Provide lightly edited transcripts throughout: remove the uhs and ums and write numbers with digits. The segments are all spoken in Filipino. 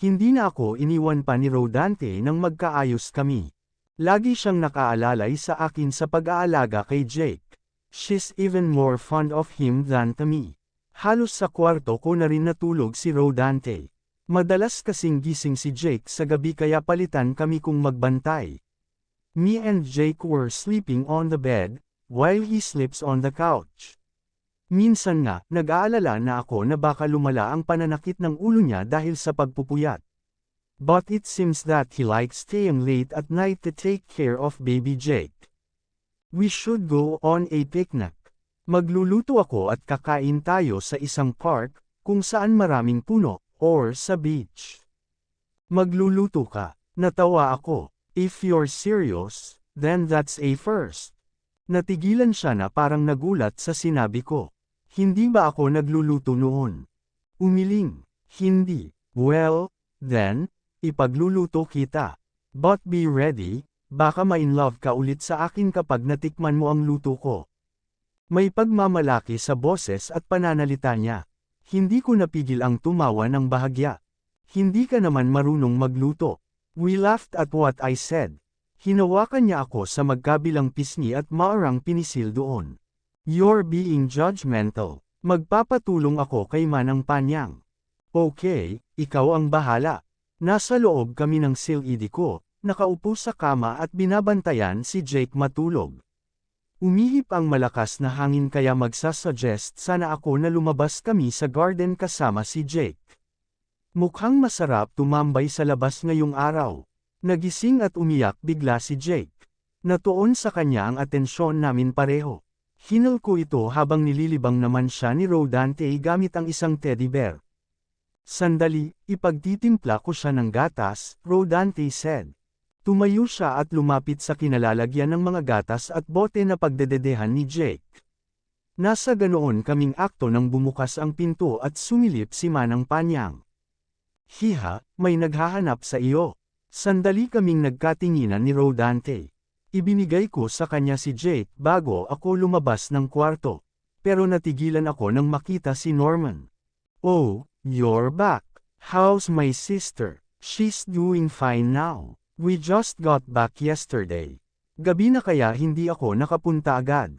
Hindi na ako iniwan pa ni Rodante nang magkaayos kami. Lagi siyang nakaalalay sa akin sa pag-aalaga kay Jake. She's even more fond of him than to me. Halos sa kwarto ko na rin natulog si Rodante. Madalas kasing gising si Jake sa gabi kaya palitan kami kung magbantay. Me and Jake were sleeping on the bed, while he sleeps on the couch. Minsan nga, nag-aalala na ako na baka lumala ang pananakit ng ulo niya dahil sa pagpupuyat. But it seems that he likes staying late at night to take care of baby Jake. We should go on a picnic. Magluluto ako at kakain tayo sa isang park, kung saan maraming puno, or sa beach. Magluluto ka. Natawa ako. If you're serious, then that's a first. Natigilan siya na parang nagulat sa sinabi ko. Hindi ba ako nagluluto noon? Umiling. Hindi. Well, then, ipagluluto kita. But be ready, baka ma-inlove ka ulit sa akin kapag natikman mo ang luto ko. May pagmamalaki sa boses at pananalita niya. Hindi ko napigil ang tumawa ng bahagya. Hindi ka naman marunong magluto. We laughed at what I said. Hinawakan niya ako sa magkabilang pisngi at maarang pinisil doon. You're being judgmental. Magpapatulong ako kay Manang Panyang. Okay, ikaw ang bahala. Nasa loob kami ng silid ko, nakaupo sa kama at binabantayan si Jake matulog. Umihip ang malakas na hangin kaya magsasuggest sana ako na lumabas kami sa garden kasama si Jake. Mukhang masarap tumambay sa labas ngayong araw. Nagising at umiyak bigla si Jake. Natuon sa kanya ang atensyon namin pareho. Hinal ko ito habang nililibang naman siya ni Rodante gamit ang isang teddy bear. Sandali, ipagtitimpla ko siya ng gatas, Rodante said. Tumayo siya at lumapit sa kinalalagyan ng mga gatas at bote na pagdededehan ni Jake. Nasa ganoon kaming akto nang bumukas ang pinto at sumilip si Manang Panyang. Hiha, may naghahanap sa iyo. Sandali kaming nagkatinginan ni Rodante. Ibinigay ko sa kanya si Jake bago ako lumabas ng kwarto. Pero natigilan ako nang makita si Norman. Oh, you're back. How's my sister? She's doing fine now. We just got back yesterday. Gabi na kaya hindi ako nakapunta agad.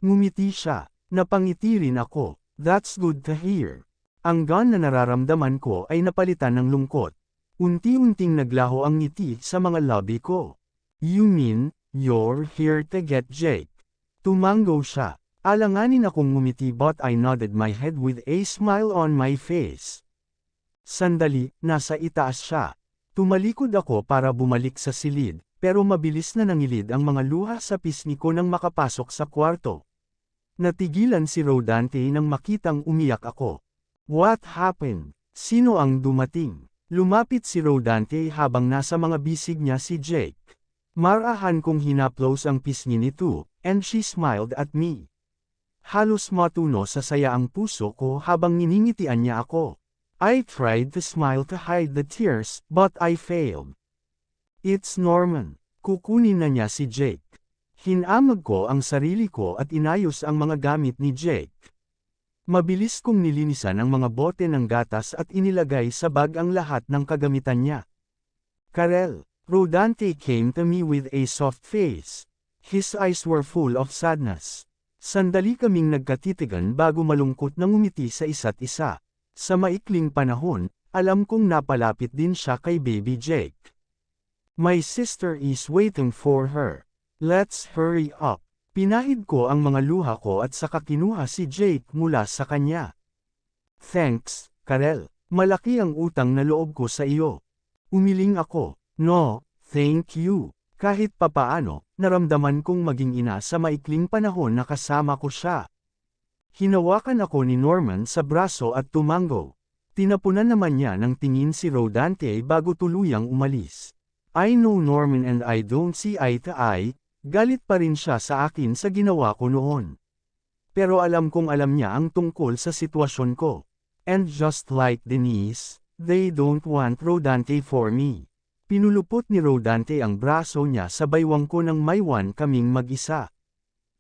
Ngumiti siya. Napangiti rin ako. That's good to hear. Ang gan na nararamdaman ko ay napalitan ng lungkot. Unti-unting naglaho ang ngiti sa mga labi ko. You mean, you're here to get Jake? Tumango siya. Alanganin akong ngumiti but I nodded my head with a smile on my face. Sandali, nasa itaas siya. Tumalikod ako para bumalik sa silid, pero mabilis na nangilid ang mga luha sa pisngi ko nang makapasok sa kwarto. Natigilan si Rodante nang makitang umiyak ako. What happened? Sino ang dumating? Lumapit si Rodante habang nasa mga bisig niya si Jake. Marahan kong hinaplos ang pisngi nito, and she smiled at me. Halos matuno sa saya ang puso ko habang niningitian niya ako. I tried to smile to hide the tears, but I failed. It's Norman. Kukunin na niya si Jake. Hinamag ko ang sarili ko at inayos ang mga gamit ni Jake. Mabilis kong nilinisan ang mga bote ng gatas at inilagay sa bag ang lahat ng kagamitan niya. Karel. Rodante came to me with a soft face. His eyes were full of sadness. Sandali kaming nagkatitigan bago malungkot na ngumiti sa isa't isa. Sa maikling panahon, alam kong napalapit din siya kay baby Jake. My sister is waiting for her. Let's hurry up. Pinahid ko ang mga luha ko at saka kinuha si Jake mula sa kanya. Thanks, Karel. Malaki ang utang na loob ko sa iyo. Umiling ako. No, thank you. Kahit papaano, naramdaman kong maging ina sa maikling panahon na kasama ko siya. Hinawakan ako ni Norman sa braso at tumango. Tinapunan naman niya ng tingin si Rodante bago tuluyang umalis. I know Norman and I don't see eye to eye, galit pa rin siya sa akin sa ginawa ko noon. Pero alam kong alam niya ang tungkol sa sitwasyon ko. And just like Denise, they don't want Rodante for me. Pinulupot ni Rodante ang braso niya sa baywang ko nang maywan kaming mag-isa.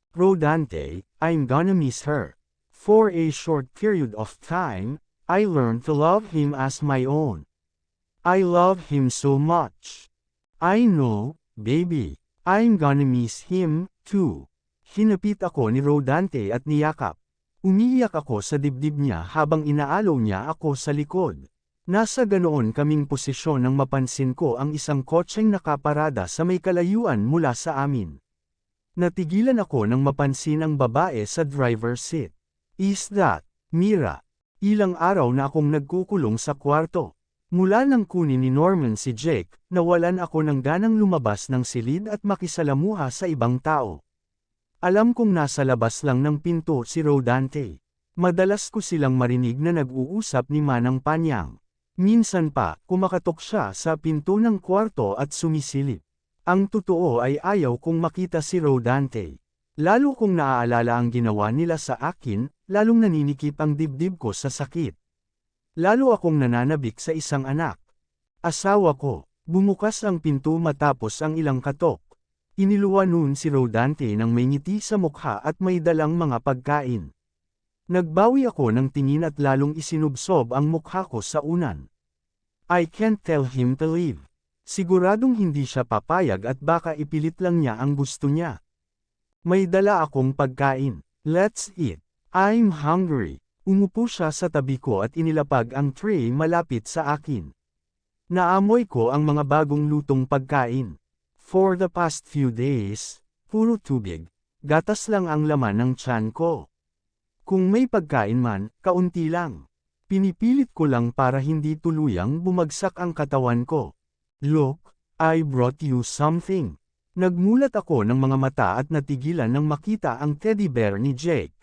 Rodante, I'm gonna miss her. For a short period of time, I learned to love him as my own. I love him so much. I know, baby. I'm gonna miss him, too. Hinapit ako ni Rodante at niyakap. Umiiyak ako sa dibdib niya habang inaalaw niya ako sa likod. Nasa ganoon kaming posisyon nang mapansin ko ang isang kotseng nakaparada sa may kalayuan mula sa amin. Natigilan ako nang mapansin ang babae sa driver's seat. Is that, Mira? Ilang araw na akong nagkukulong sa kwarto. Mula nang kunin ni Norman si Jake, nawalan ako ng ganang lumabas ng silid at makisalamuha sa ibang tao. Alam kong nasa labas lang ng pinto si Rodante. Madalas ko silang marinig na nag-uusap ni Manang Panyang. Minsan pa, kumakatok siya sa pinto ng kwarto at sumisilip. Ang totoo ay ayaw kong makita si Rodante. Lalo kong naaalala ang ginawa nila sa akin, lalong naninikip ang dibdib ko sa sakit. Lalo akong nananabik sa isang anak. Asawa ko, bumukas ang pinto matapos ang ilang katok. Iniluwa noon si Rodante ng may ngiti sa mukha at may dalang mga pagkain. Nagbawi ako ng tingin at lalong isinubsob ang mukha ko sa unan. I can't tell him to leave. Siguradong hindi siya papayag at baka ipilit lang niya ang gusto niya. May dala akong pagkain. Let's eat. I'm hungry. Umupo siya sa tabi ko at inilapag ang tray malapit sa akin. Naamoy ko ang mga bagong lutong pagkain. For the past few days, puro tubig, gatas lang ang laman ng tiyan ko. Kung may pagkain man, kaunti lang. Pinipilit ko lang para hindi tuluyang bumagsak ang katawan ko. Look, I brought you something. Nagmulat ako ng mga mata at natigilan nang makita ang teddy bear ni Jake.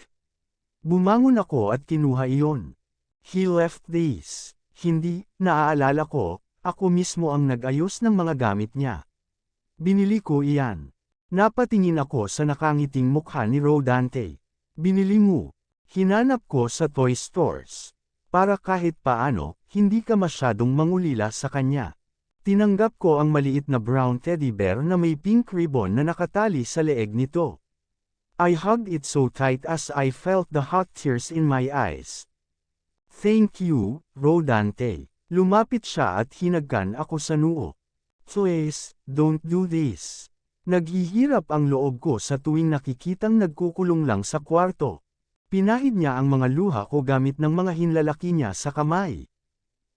Bumangon ako at kinuha iyon. He left this. Hindi, naaalala ko, ako mismo ang nag-ayos ng mga gamit niya. Binili ko iyan. Napatingin ako sa nakangiting mukha ni Rodante. Binili mo. Hinanap ko sa toy stores. Para kahit paano, hindi ka masyadong mangulila sa kanya. Tinanggap ko ang maliit na brown teddy bear na may pink ribbon na nakatali sa leeg nito. I hugged it so tight as I felt the hot tears in my eyes. Thank you, Rodante. Lumapit siya at hinagkan ako sa noo. Please, don't do this. Naghihirap ang loob ko sa tuwing nakikitang nagkukulong lang sa kwarto. Pinahid niya ang mga luha ko gamit ng mga hinlalaki niya sa kamay.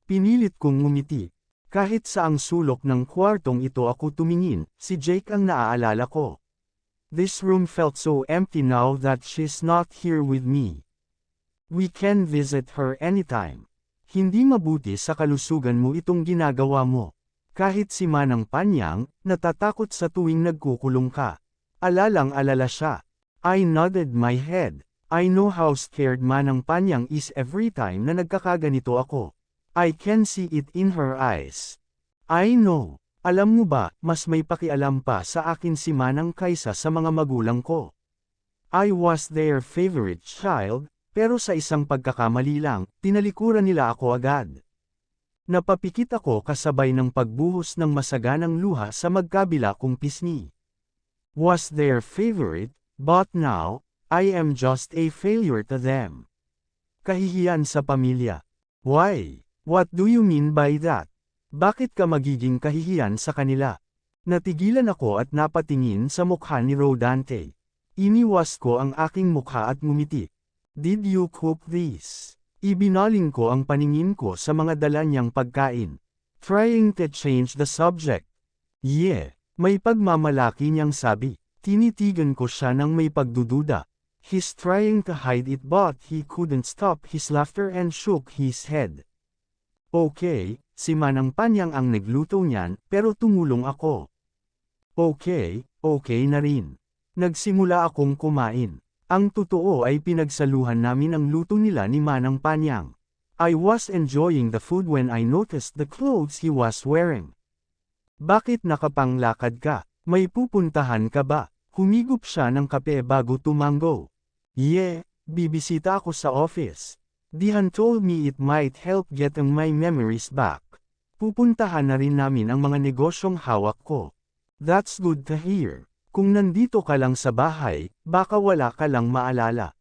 Pinilit kong ngumiti. Kahit sa ang sulok ng kwartong ito ako tumingin, si Jake ang naaalala ko. This room felt so empty now that she's not here with me. We can visit her anytime. Hindi mabuti sa kalusugan mo itong ginagawa mo. Kahit si Manang Panyang, natatakot sa tuwing nagkukulong ka. Alalang-alala siya. I nodded my head. I know how scared Manang Panyang is every time na nagkakaganito ako. I can see it in her eyes. I know. Alam mo ba, mas may pakialam pa sa akin si Manang kaysa sa mga magulang ko. I was their favorite child, pero sa isang pagkakamali lang, tinalikuran nila ako agad. Napapikit ako kasabay ng pagbuhos ng masaganang luha sa magkabila kong pisngi. Was their favorite, but now, I am just a failure to them. Kahihiyan sa pamilya. Why? What do you mean by that? Bakit ka magiging kahihiyan sa kanila? Natigilan ako at napatingin sa mukha ni Rodante. Iniwas ko ang aking mukha at ngumiti. Did you cook this? Ibinaling ko ang paningin ko sa mga dala niyang pagkain. Trying to change the subject. Yeah, may pagmamalaki niyang sabi. Tinitigan ko siya ng may pagdududa. He's trying to hide it but he couldn't stop his laughter and shook his head. Okay, si Manang Panyang ang nagluto niyan, pero tumulong ako. Okay na rin. Nagsimula akong kumain. Ang totoo ay pinagsaluhan namin ang luto nila ni Manang Panyang. I was enjoying the food when I noticed the clothes he was wearing. Bakit nakapanglakad ka? May pupuntahan ka ba? Humigop siya ng kape bago tumango. Yeah, bibisita ako sa office. Dihan told me it might help getting my memories back. Pupuntahan na rin namin ang mga negosyong hawak ko. That's good to hear. Kung nandito ka lang sa bahay, baka wala ka lang maalala.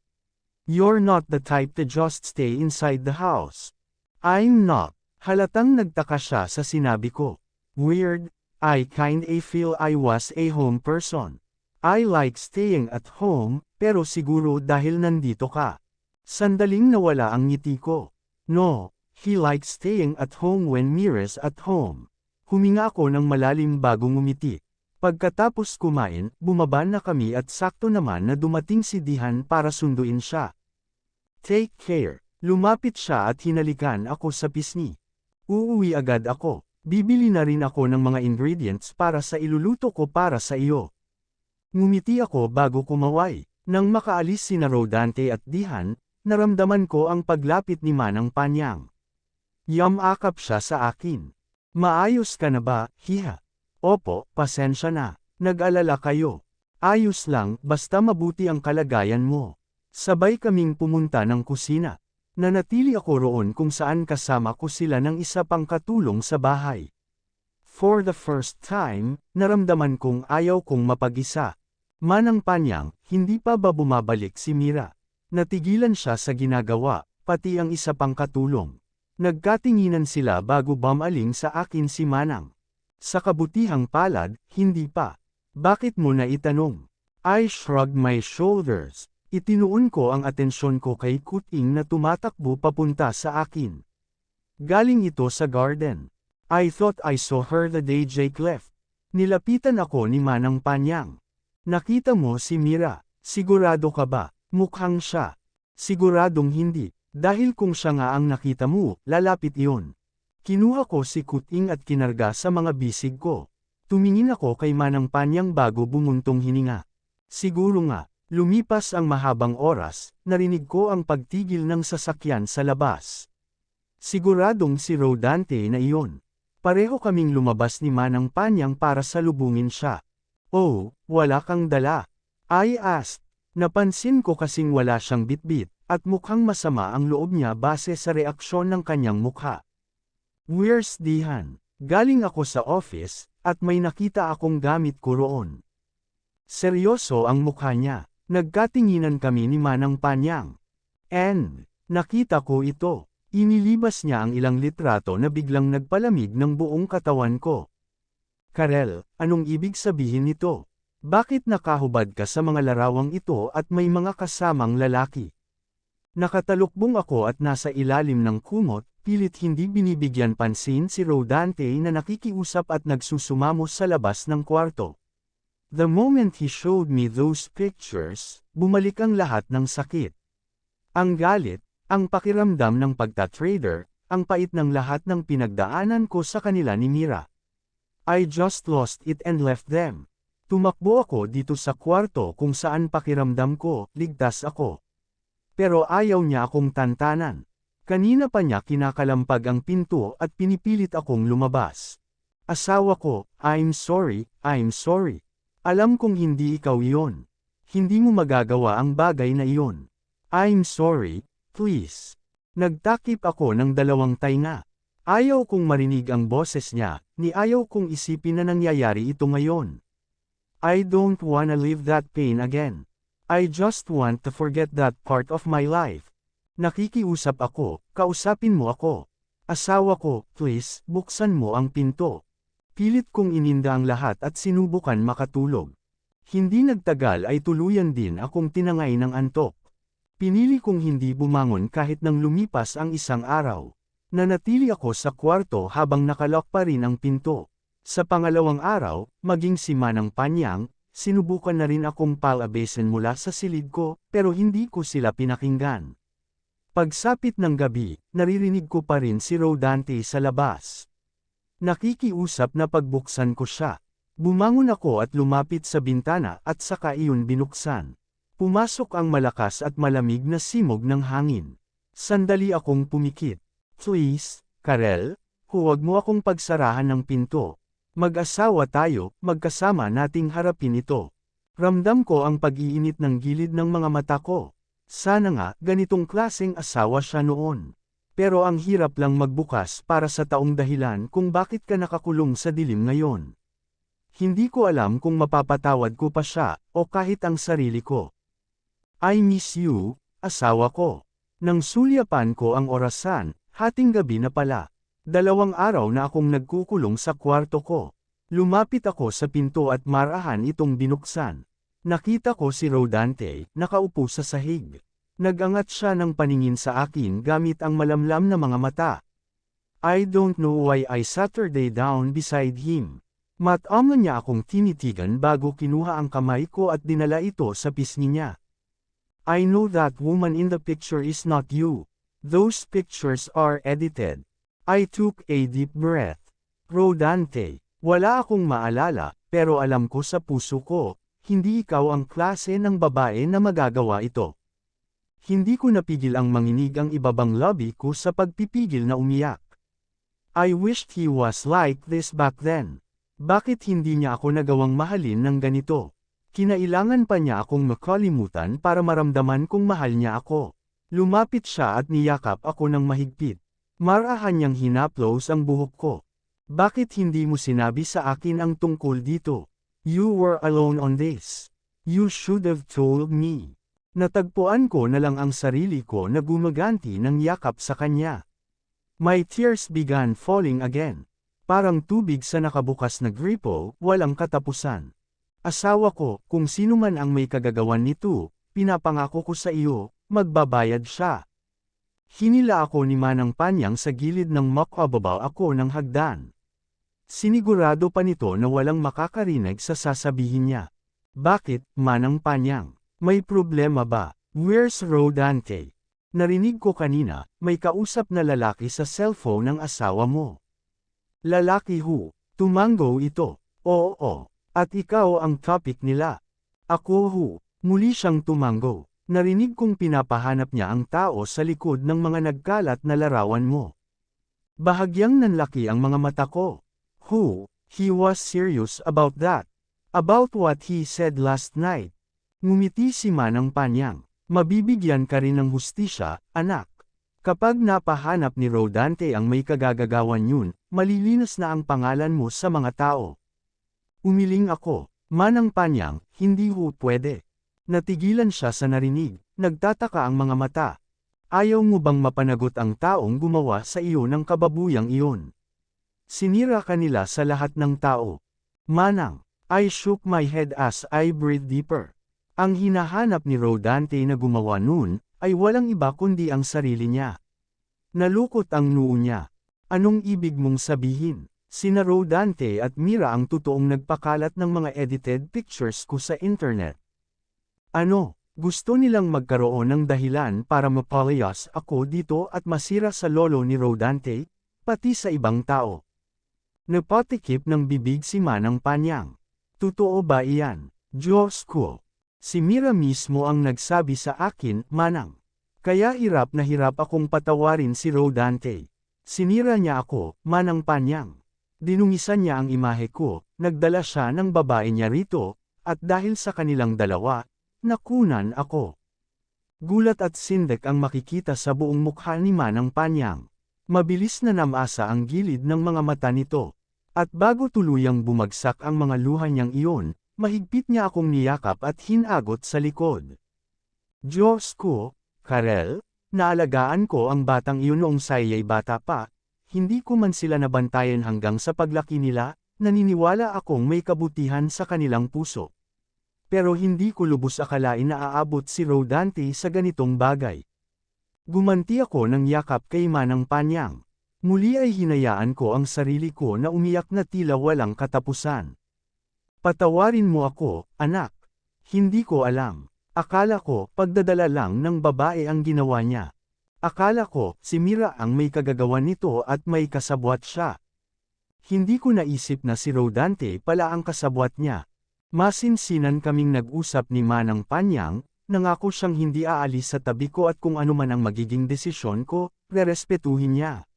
You're not the type to just stay inside the house. I'm not. Halatang nagtaka siya sa sinabi ko. Weird, I kinda feel I was a home person. I like staying at home, pero siguro dahil nandito ka. Sandaling nawala ang ngiti ko. No, he likes staying at home when Mira's at home. Huminga ako ng malalim bago ngumiti. Pagkatapos kumain, bumaba na kami at sakto naman na dumating si Dihan para sunduin siya. Take care. Lumapit siya at hinalikan ako sa pisngi. Uuwi agad ako. Bibili na rin ako ng mga ingredients para sa iluluto ko para sa iyo. Ngumiti ako bago kumaway. Nang makaalis sina Rodante at Dihan, naramdaman ko ang paglapit ni Manang Panyang. Yamakap siya sa akin. Maayos ka na ba, hiha? Opo, pasensya na. Nag-alala kayo. Ayos lang, basta mabuti ang kalagayan mo. Sabay kaming pumunta ng kusina. Nanatili ako roon kung saan kasama ko sila ng isa pang katulong sa bahay. For the first time, naramdaman kong ayaw kong mapag-isa. Manang Panyang, hindi pa ba bumabalik si Mira? Natigilan siya sa ginagawa, pati ang isa pang katulong. Nagkatinginan sila bago bumaling sa akin si Manang. Sa kabutihang palad, hindi pa. Bakit mo na itanong? I shrugged my shoulders. Itinuon ko ang atensyon ko kay Kuting na tumatakbo papunta sa akin. Galing ito sa garden. I thought I saw her the day Jake left. Nilapitan ako ni Manang Panyang. Nakita mo si Mira, sigurado ka ba? Mukhang siya. Siguradong hindi, dahil kung siya nga ang nakita mo, lalapit iyon. Kinuha ko si Kuting at kinarga sa mga bisig ko. Tumingin ako kay Manang Panyang bago bumuntong hininga. Siguro nga. Lumipas ang mahabang oras, narinig ko ang pagtigil ng sasakyan sa labas. Siguradong si Rodante na iyon. Pareho kaming lumabas ni Manang Panyang para salubungin siya. Oh, wala kang dala. I asked. Napansin ko kasing wala siyang bitbit, at mukhang masama ang loob niya base sa reaksyon ng kanyang mukha. Where's Dihan? Galing ako sa office, at may nakita akong gamit ko roon. Seryoso ang mukha niya. Nagkatinginan kami ni Manang Panyang. Nakita ko ito. Inilibas niya ang ilang litrato na biglang nagpalamig ng buong katawan ko. Karel, anong ibig sabihin nito? Bakit nakahubad ka sa mga larawang ito at may mga kasamang lalaki? Nakatalukbong ako at nasa ilalim ng kumot, pilit hindi binibigyan pansin si Rodante na nakikiusap at nagsusumamo sa labas ng kwarto. The moment he showed me those pictures, bumalik ang lahat ng sakit. Ang galit, ang pakiramdam ng pagta-trader, ang pait ng lahat ng pinagdaanan ko sa kanila ni Mira. I just lost it and left them. Tumakbo ako dito sa kwarto kung saan pakiramdam ko, ligtas ako. Pero ayaw niya akong tantanan. Kanina pa niya kinakalampag ang pinto at pinipilit akong lumabas. Asawa ko, I'm sorry. Alam kong hindi ikaw iyon. Hindi mo magagawa ang bagay na iyon. I'm sorry, please. Nagtakip ako ng dalawang tainga. Ayaw kong marinig ang boses niya, ni ayaw kong isipin na nangyayari ito ngayon. I don't wanna live that pain again. I just want to forget that part of my life. Nakikiusap ako, kausapin mo ako. Asawa ko, please, buksan mo ang pinto. Pilit kong ininda ang lahat at sinubukan makatulog. Hindi nagtagal ay tuluyan din akong tinangay ng antok. Pinili kong hindi bumangon kahit nang lumipas ang isang araw. Nanatili ako sa kwarto habang nakalock pa rin ang pinto. Sa pangalawang araw, maging si Manang Panyang, sinubukan na rin akong palabesin mula sa silid ko, pero hindi ko sila pinakinggan. Pagsapit ng gabi, naririnig ko pa rin si Rodante sa labas. Nakikiusap na pagbuksan ko siya. Bumangon ako at lumapit sa bintana at saka iyon binuksan. Pumasok ang malakas at malamig na simog ng hangin. Sandali akong pumikit. Please, Karel, huwag mo akong pagsarahan ng pinto. Mag-asawa tayo, magkasama nating harapin ito. Ramdam ko ang pag-iinit ng gilid ng mga mata ko. Sana nga, ganitong klaseng asawa siya noon. Pero ang hirap lang magbukas para sa taong dahilan kung bakit ka nakakulong sa dilim ngayon. Hindi ko alam kung mapapatawad ko pa siya, o kahit ang sarili ko. I miss you, asawa ko. Nang sulyapan ko ang orasan, hating gabi na pala. 2 araw na akong nagkukulong sa kwarto ko. Lumapit ako sa pinto at marahan itong binuksan. Nakita ko si Rodante, nakaupo sa sahig. Nagangat siya ng paningin sa akin gamit ang malamlam na mga mata. I don't know why I sat her down beside him. Matama niya akong tinitigan bago kinuha ang kamay ko at dinala ito sa pisngi niya. I know that woman in the picture is not you. Those pictures are edited. I took a deep breath. Rodante, wala akong maalala, pero alam ko sa puso ko, hindi ikaw ang klase ng babae na magagawa ito. Hindi ko napigil ang manginig ang ibabang labi ko sa pagpipigil na umiyak. I wished he was like this back then. Bakit hindi niya ako nagawang mahalin ng ganito? Kinailangan pa niya akong makalimutan para maramdaman kong mahal niya ako. Lumapit siya at niyakap ako ng mahigpit. Marahan niyang hinaplos ang buhok ko. Bakit hindi mo sinabi sa akin ang tungkol dito? You were alone on this. You should have told me. Natagpuan ko na lang ang sarili ko na gumaganti ng yakap sa kanya. My tears began falling again. Parang tubig sa nakabukas na gripo, walang katapusan. Asawa ko, kung sino man ang may kagagawan nito, pinapangako ko sa iyo, magbabayad siya. Hinila ako ni Manang Panyang sa gilid ng makababaw ako ng hagdan. Sinigurado pa nito na walang makakarinig sa sasabihin niya. Bakit, Manang Panyang? May problema ba? Where's Rodante? Narinig ko kanina, may kausap na lalaki sa cellphone ng asawa mo. Lalaki ho, tumango ito. Oo. At ikaw ang topic nila. Ako ho, muli siyang tumango. Narinig kong pinapahanap niya ang tao sa likod ng mga nagkalat na larawan mo. Bahagyang nanlaki ang mga mata ko. He was serious about that. About what he said last night. Ngumiti si Manang Panyang. Mabibigyan ka rin ng hustisya, anak. Kapag napahanap ni Rodante ang may kagagagawan yun, malilinas na ang pangalan mo sa mga tao. Umiling ako, Manang Panyang, hindi ho pwede. Natigilan siya sa narinig, nagtataka ang mga mata. Ayaw mo bang mapanagot ang taong gumawa sa iyo ng kababuyang iyon? Sinira ka nila sa lahat ng tao. Manang, I shook my head as I breathed deeper. Ang hinahanap ni Rodante na gumawa nun, ay walang iba kundi ang sarili niya. Nalukot ang noo niya. Anong ibig mong sabihin? Sina Rodante at Mira ang totoong nagpakalat ng mga edited pictures ko sa internet. Ano, gusto nilang magkaroon ng dahilan para mapalayas ako dito at masira sa lolo ni Rodante, pati sa ibang tao. Napatikip ng bibig si Manang Panyang. Totoo ba iyan? Diyos ko. Si Mira mismo ang nagsabi sa akin, Manang. Kaya hirap na hirap akong patawarin si Rodante. Sinira niya ako, Manang Panyang. Dinungisan niya ang imahe ko, nagdala siya ng babae niya rito, at dahil sa kanilang dalawa, nakunan ako. Gulat at sindek ang makikita sa buong mukha ni Manang Panyang. Mabilis na namasa ang gilid ng mga mata nito. At bago tuluyang bumagsak ang mga luha niyang iyon, mahigpit niya akong niyakap at hinagot sa likod. Diyos ko, Karel, naalagaan ko ang batang iyon noong saya'y bata pa, hindi ko man sila nabantayan hanggang sa paglaki nila, naniniwala akong may kabutihan sa kanilang puso. Pero hindi ko lubos akalain na aabot si Rodante sa ganitong bagay. Gumanti ako ng yakap kay Manang Panyang. Muli ay hinayaan ko ang sarili ko na umiyak na tila walang katapusan. Patawarin mo ako, anak. Hindi ko alam. Akala ko, pagdadala lang ng babae ang ginawa niya. Akala ko, si Mira ang may kagagawan nito at may kasabwat siya. Hindi ko naisip na si Rodante pala ang kasabwat niya. Masinsinan kaming nag-usap ni Manang Panyang, nangako siyang hindi aalis sa tabi ko at kung ano man ang magiging desisyon ko, rerespetuhin niya.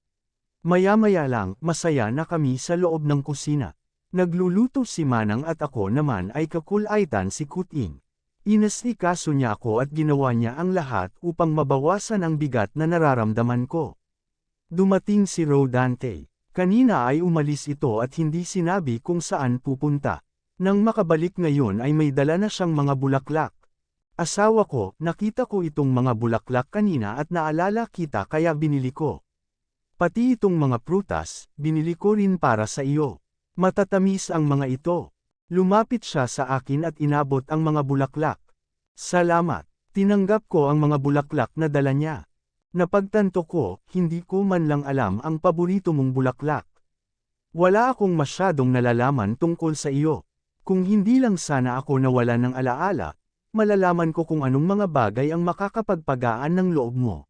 Maya-maya lang, masaya na kami sa loob ng kusina. Nagluluto si Manang at ako naman ay kakulaitan si Kuting. Inasikaso niya ako at ginawa niya ang lahat upang mabawasan ang bigat na nararamdaman ko. Dumating si Rodante. Kanina ay umalis ito at hindi sinabi kung saan pupunta. Nang makabalik ngayon ay may dala na siyang mga bulaklak. Asawa ko, nakita ko itong mga bulaklak kanina at naalala kita kaya binili ko. Pati itong mga prutas, binili ko rin para sa iyo. Matatamis ang mga ito. Lumapit siya sa akin at inabot ang mga bulaklak. Salamat. Tinanggap ko ang mga bulaklak na dala niya. Napagtanto ko, hindi ko man lang alam ang paborito mong bulaklak. Wala akong masyadong nalalaman tungkol sa iyo. Kung hindi lang sana ako nawala ng alaala, malalaman ko kung anong mga bagay ang makakapagpagaan ng loob mo.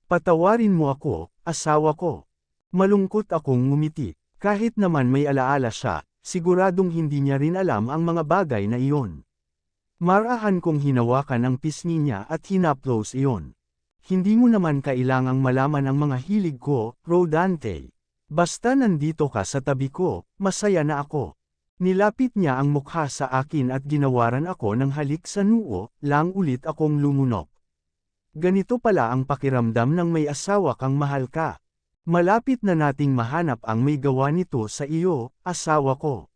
Patawarin mo ako, asawa ko. Malungkot akong ngumiti. Kahit naman may alaala siya, siguradong hindi niya rin alam ang mga bagay na iyon. Marahan kong hinawakan ang pisngi niya at hinaplos iyon. Hindi mo naman kailangang malaman ang mga hilig ko, Rodante. Basta nandito ka sa tabi ko, masaya na ako. Nilapit niya ang mukha sa akin at ginawaran ako ng halik sa noo, lang ulit akong lumunok. Ganito pala ang pakiramdam ng may asawa kang mahal ka. Malapit na nating mahanap ang may gawa nito sa iyo, asawa ko.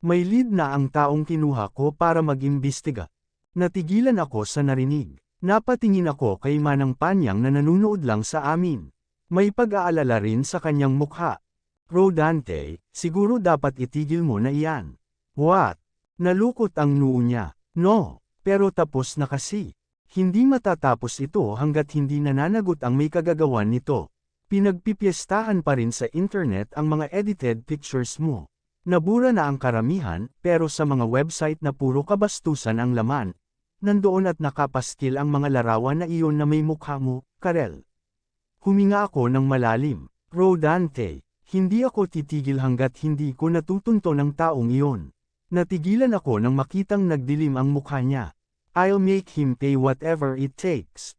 May lead na ang taong kinuha ko para mag-imbestiga. Natigilan ako sa narinig. Napatingin ako kay Manang Panyang na nanunood lang sa amin. May pag-aalala rin sa kanyang mukha. Rodante, siguro dapat itigil mo na iyan. What? Nalukot ang noo niya. No, pero tapos na kasi. Hindi matatapos ito hanggat hindi nananagot ang may kagagawan nito. Pinagpipiestahan pa rin sa internet ang mga edited pictures mo. Nabura na ang karamihan, pero sa mga website na puro kabastusan ang laman, nandoon at nakapaskil ang mga larawan na iyon na may mukha mo, Karel. Huminga ako ng malalim. Rodante, hindi ako titigil hanggat hindi ko natutunto ng taong iyon. Natigilan ako nang makitang nagdilim ang mukha niya. I'll make him pay whatever it takes.